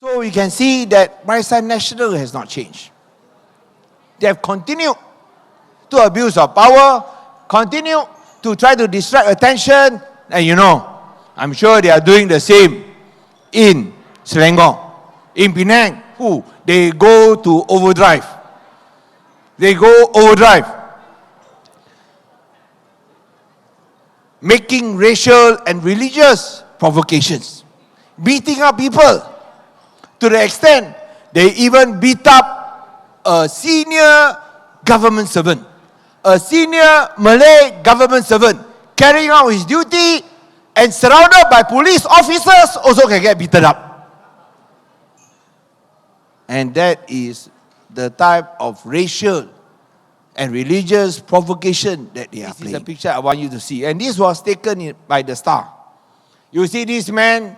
So we can see that Barisan Nasional has not changed. They have continued to abuse of power, continue to try to distract attention, and I'm sure they are doing the same in Selangor, in Penang. They go to overdrive. Making racial and religious provocations, beating up people, to the extent they even beat up a senior government servant, a senior Malay government servant, carrying out his duty and surrounded by police officers, also can get beaten up. And that is the type of racial and religious provocation that they are playing. This is the picture I want you to see. And this was taken by the Star. You see this man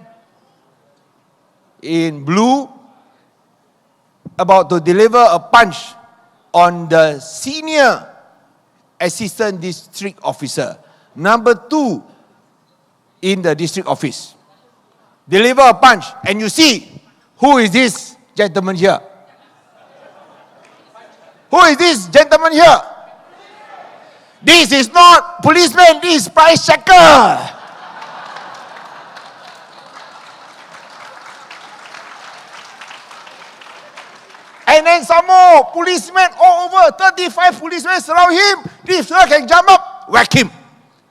in blue about to deliver a punch on the senior assistant district officer, number 2 in the district office. Deliver a punch, and you see, who is this gentleman here? Who is this gentleman here? This is not policeman, this is price checker. And then some more policemen all over, 35 policemen surround him. This fellow can jump up, whack him.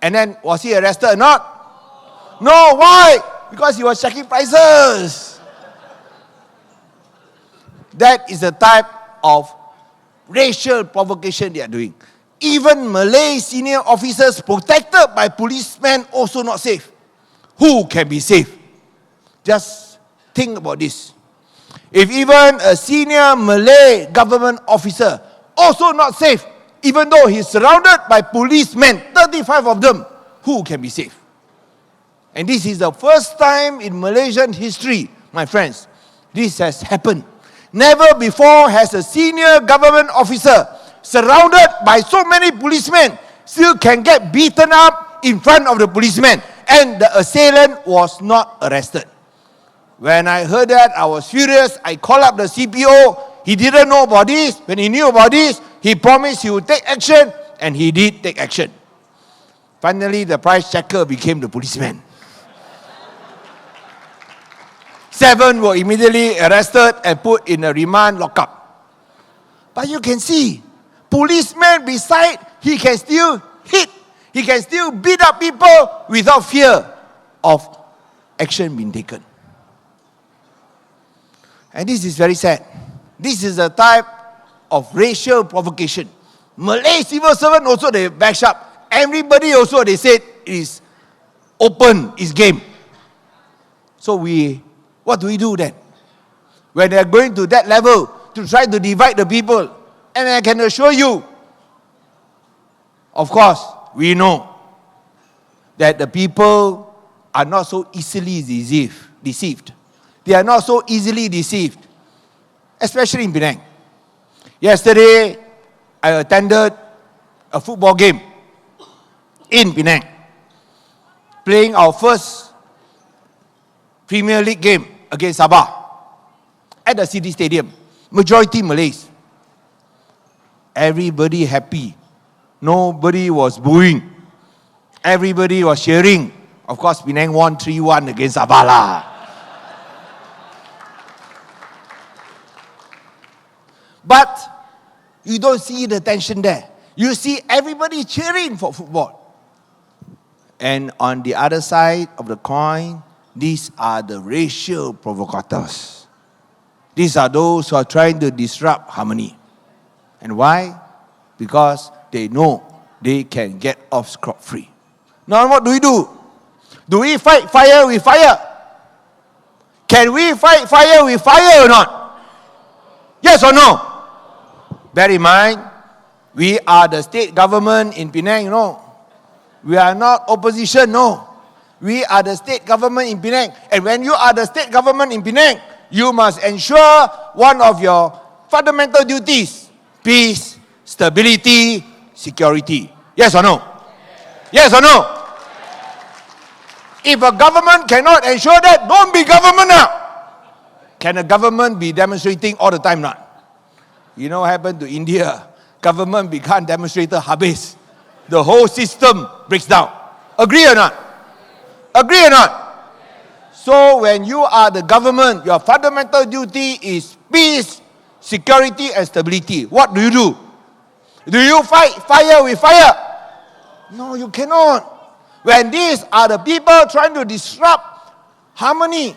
And then, was he arrested or not? No, why? Because he was checking prices. That is the type of racial provocation they are doing. Even Malay senior officers protected by policemen also not safe. Who can be safe? Just think about this. If even a senior Malay government officer also not safe, even though he's surrounded by policemen, 35 of them, who can be safe? And this is the first time in Malaysian history, my friends, this has happened. Never before has a senior government officer surrounded by so many policemen still can get beaten up in front of the policemen, and the assailant was not arrested. When I heard that, I was furious. I called up the CPO. He didn't know about this. When he knew about this, he promised he would take action, and he did take action. Finally, the price checker became the policeman. 7 were immediately arrested and put in a remand lockup. But you can see, policeman beside, he can still hit. He can still beat up people without fear of action being taken. And this is very sad. This is a type of racial provocation. Malay civil servant also, they back up. Everybody also, they said, is open, is game. So what do we do then? When they are going to that level to try to divide the people. And I can assure you, of course, we know that the people are not so easily deceived. They are not so easily deceived, especially in Penang. Yesterday, I attended a football game in Penang, playing our first Premier League game against Sabah at the City Stadium. Majority Malays. Everybody happy. Nobody was booing. Everybody was cheering. Of course, Penang won 3-1 against Sabah lah. But you don't see the tension there. You see everybody cheering for football. And on the other side of the coin, these are the racial provocateurs. These are those who are trying to disrupt harmony. And why? Because they know they can get off scot-free. Now what do? Do we fight fire with fire? Can we fight fire with fire or not? Yes or no? Bear in mind, we are the state government in Penang, We are not opposition, no. We are the state government in Penang. And when you are the state government in Penang, you must ensure one of your fundamental duties: peace, stability, security. Yes or no? Yes or no? If a government cannot ensure that, don't be government now. can a government be demonstrating all the time not? You know what happened to India? Government become demonstrator habis. The whole system breaks down. Agree or not? Agree or not? So when you are the government, your fundamental duty is peace, security and stability. What do? Do you fight fire with fire? No, you cannot. When these are the people trying to disrupt harmony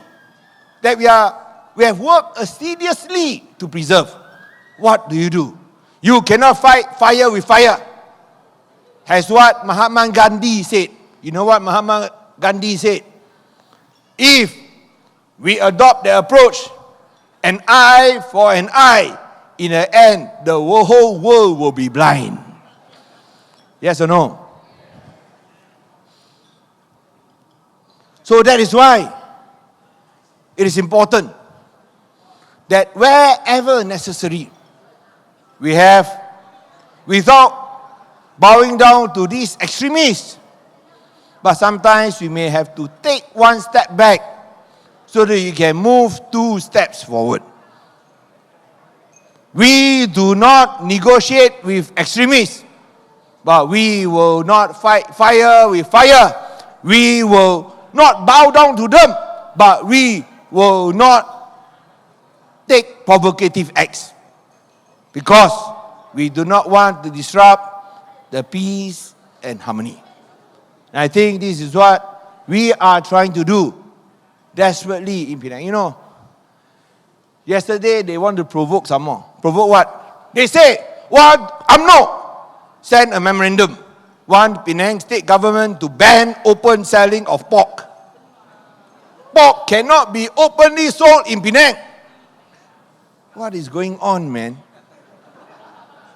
that we have worked assiduously to preserve, what do? You cannot fight fire with fire. As what Mahatma Gandhi said. You know what Mahatma Gandhi said? If we adopt the approach, an eye for an eye, in the end, the whole world will be blind. Yes or no? So that is why it is important that wherever necessary, we have, without bowing down to these extremists, but sometimes we may have to take one step back so that you can move 2 steps forward. We do not negotiate with extremists, but we will not fight fire with fire. We will not bow down to them, but we will not take provocative acts, because we do not want to disrupt the peace and harmony. And I think this is what we are trying to do desperately in Penang. You know, yesterday they want to provoke some more. Provoke what? They say, UMNO sent a memorandum, want Penang state government to ban open selling of pork. Pork cannot be openly sold in Penang. What is going on, man?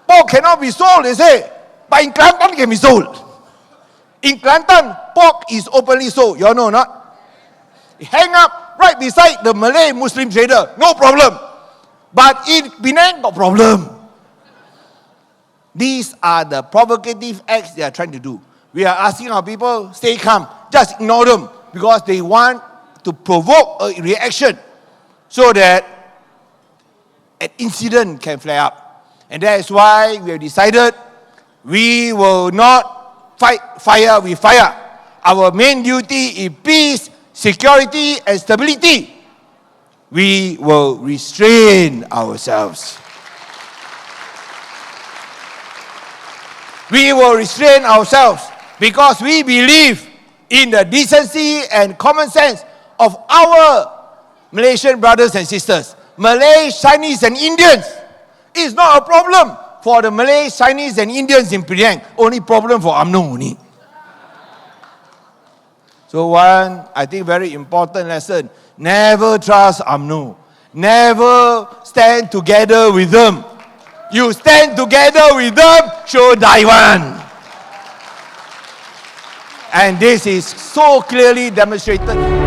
Pork cannot be sold, they say. But in Kelantan, it can be sold. In Kelantan, pork is openly sold. You all know not? Hang up right beside the Malay Muslim trader. No problem. But in Penang, got problem. These are the provocative acts they are trying to do. We are asking our people, stay calm. Just ignore them. Because they want to provoke a reaction so that an incident can flare up. And that is why we have decided we will not fight fire with fire. Our main duty is peace, security and stability. We will restrain ourselves. We will restrain ourselves because we believe in the decency and common sense of our Malaysian brothers and sisters. Malays, Chinese and Indians. It's not a problem for the Malays, Chinese and Indians in Penang. Only problem for UMNO only. So one, I think very important lesson. Never trust UMNO. Never stand together with them. You stand together with them, sure die one. And this is so clearly demonstrated.